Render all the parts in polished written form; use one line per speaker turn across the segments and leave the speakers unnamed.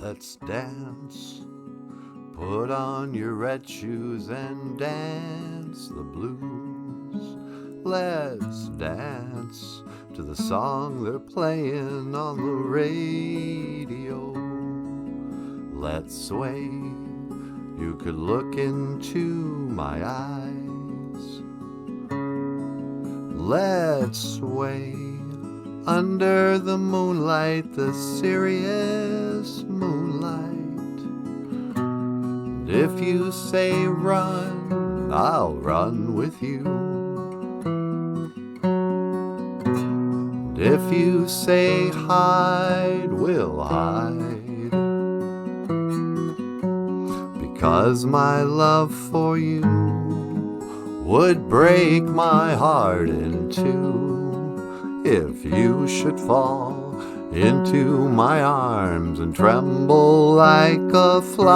Let's dance. Put on your red shoes and dance the blues. Let's dance to the song they're playing on the radio. Let's sway. You could look into my eyes. Let's sway under the moonlight, the serious moonlight. And if you say run, I'll run with you. And if you say hide, we'll hide. Because my love for you would break my heart in two. If you should fall into my arms and tremble like a flower,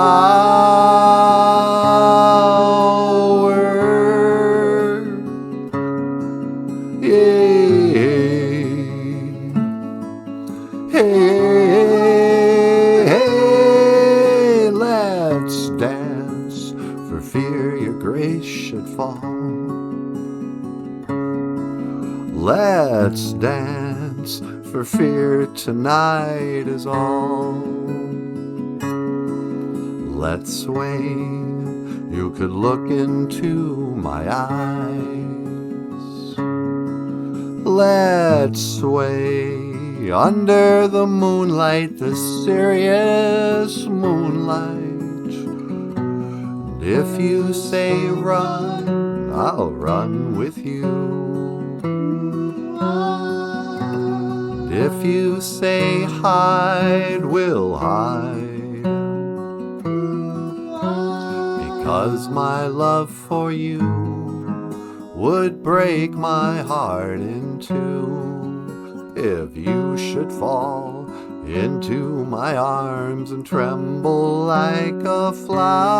hey, let's dance for fear your grace should fall. Let's dance for fear tonight is all. Let's sway, you could look into my eyes. Let's sway under the moonlight, the serious moonlight. And if you say run, I'll run with you. If you say hide, we'll hide. Because my love for you would break my heart in two. If you should fall into my arms and tremble like a flower.